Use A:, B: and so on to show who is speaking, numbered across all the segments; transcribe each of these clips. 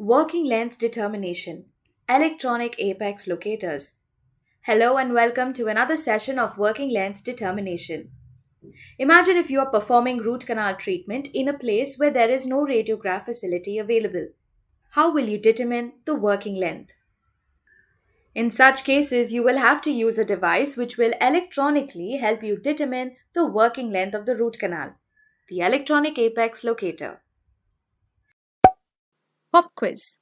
A: Working length determination, electronic apex locators. Hello and welcome to another session of working length determination. Imagine if you are performing root canal treatment in a place where there is no radiograph facility available. How will you determine the working length? In such cases, you will have to use a device which will electronically help you determine the working length of the root canal, the electronic apex locator.
B: Pop quiz.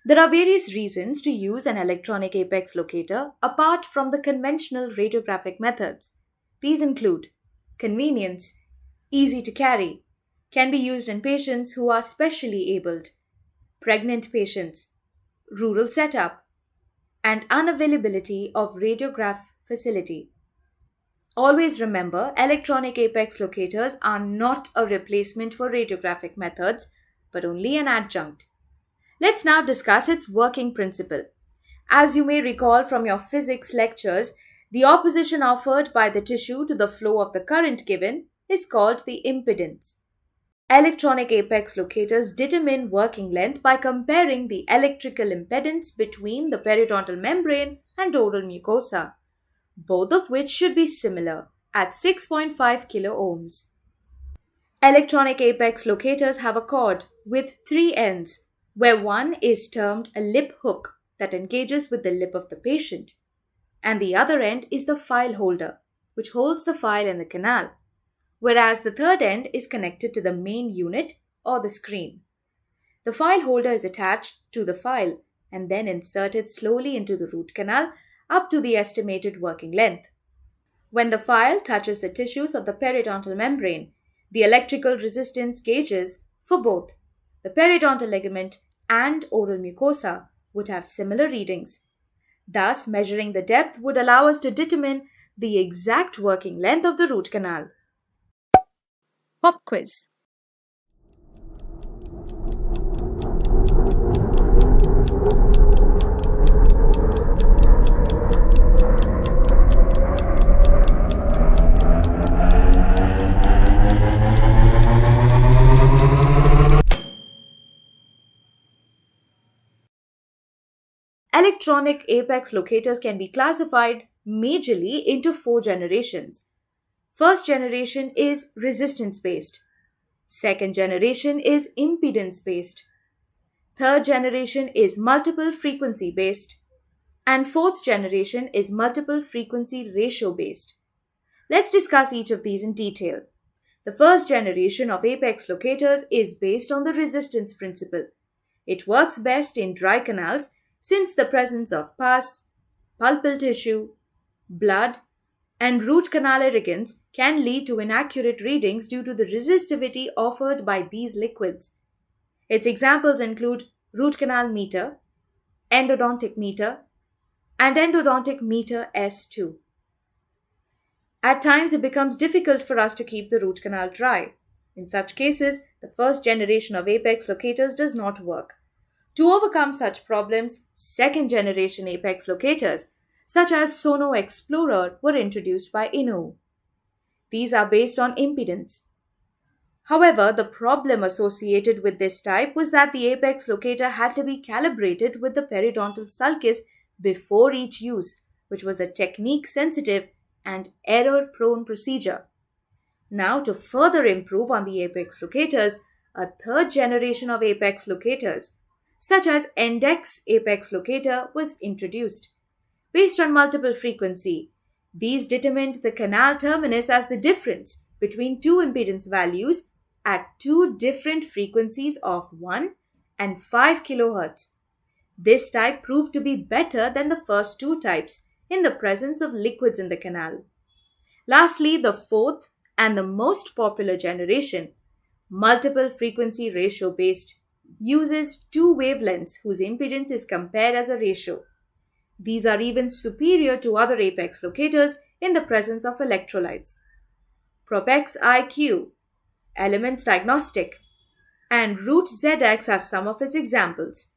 A: There are various reasons to use an electronic apex locator apart from the conventional radiographic methods. These include convenience, easy to carry, can be used in patients who are specially abled, pregnant patients, rural setup, and unavailability of radiograph facility. Always remember, electronic apex locators are not a replacement for radiographic methods, but only an adjunct. Let's now discuss its working principle. As you may recall from your physics lectures, the opposition offered by the tissue to the flow of the current given is called the impedance. Electronic apex locators determine working length by comparing the electrical impedance between the periodontal membrane and oral mucosa, both of which should be similar at 6.5 kilo ohms. Electronic apex locators have a cord with three ends, where one is termed a lip hook that engages with the lip of the patient, and the other end is the file holder, which holds the file in the canal, whereas the third end is connected to the main unit or the screen. The file holder is attached to the file and then inserted slowly into the root canal up to the estimated working length. When the file touches the tissues of the periodontal membrane, the electrical resistance gauges for both the periodontal ligament and oral mucosa would have similar readings. Thus, measuring the depth would allow us to determine the exact working length of the root canal.
B: Pop quiz.
A: Electronic apex locators can be classified majorly into four generations. First generation is resistance based. Second generation is impedance based. Third generation is multiple frequency based. And fourth generation is multiple frequency ratio based. Let's discuss each of these in detail. The first generation of apex locators is based on the resistance principle. It works best in dry canals since the presence of pus, pulpal tissue, blood, and root canal irrigants can lead to inaccurate readings due to the resistivity offered by these liquids. Its examples include root canal meter, endodontic meter, and endodontic meter S2. At times, it becomes difficult for us to keep the root canal dry. In such cases, the first generation of apex locators does not work. To overcome such problems, second generation apex locators, such as Sono Explorer, were introduced by Inno. These are based on impedance. However, the problem associated with this type was that the apex locator had to be calibrated with the periodontal sulcus before each use, which was a technique sensitive and error prone procedure. Now, to further improve on the apex locators, a third generation of apex locators, such as Endex apex locator, was introduced. Based on multiple frequency, these determined the canal terminus as the difference between two impedance values at two different frequencies of 1 and 5 kHz. This type proved to be better than the first two types in the presence of liquids in the canal. Lastly, the fourth and the most popular generation, multiple frequency ratio based, uses two wavelengths whose impedance is compared as a ratio. These are even superior to other apex locators in the presence of electrolytes. Propex IQ, Elements Diagnostic, and Root ZX as some of its examples.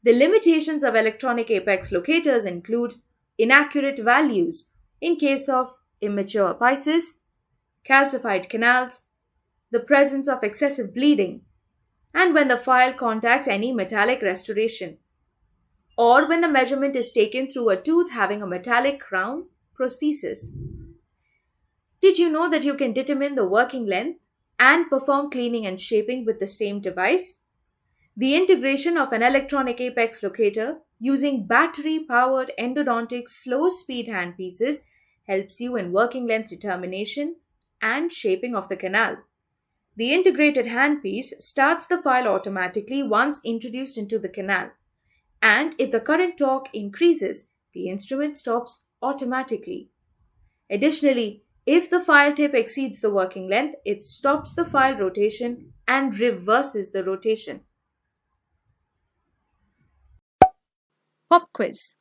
A: The limitations of electronic apex locators include inaccurate values in case of immature apices, calcified canals, the presence of excessive bleeding, and when the file contacts any metallic restoration, or when the measurement is taken through a tooth having a metallic crown prosthesis. Did you know that you can determine the working length and perform cleaning and shaping with the same device? The integration of an electronic apex locator using battery powered endodontic slow speed handpieces helps you in working length determination and shaping of the canal. The integrated handpiece starts the file automatically once introduced into the canal, and if the current torque increases, the instrument stops automatically. Additionally, if the file tip exceeds the working length, it stops the file rotation and reverses the rotation.
B: Pop quiz.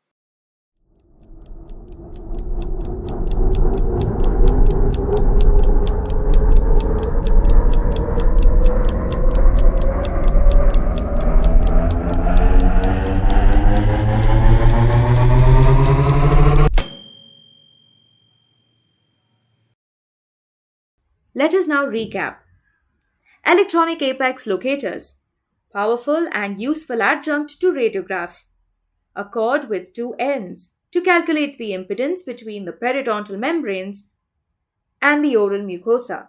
A: Let us now recap. Electronic apex locators, powerful and useful adjunct to radiographs. A cord with two ends to calculate the impedance between the periodontal membranes and the oral mucosa.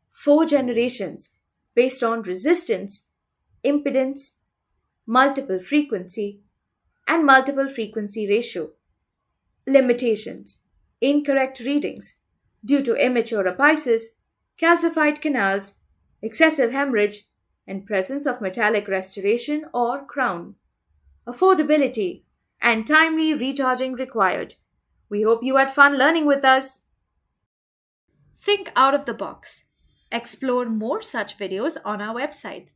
A: 4 generations based on resistance, impedance, multiple frequency, and multiple frequency ratio. Limitations: incorrect readings due to immature apices, calcified canals, excessive hemorrhage, and presence of metallic restoration or crown. Affordability and timely recharging required. We hope you had fun learning with us.
B: Think out of the box. Explore more such videos on our website.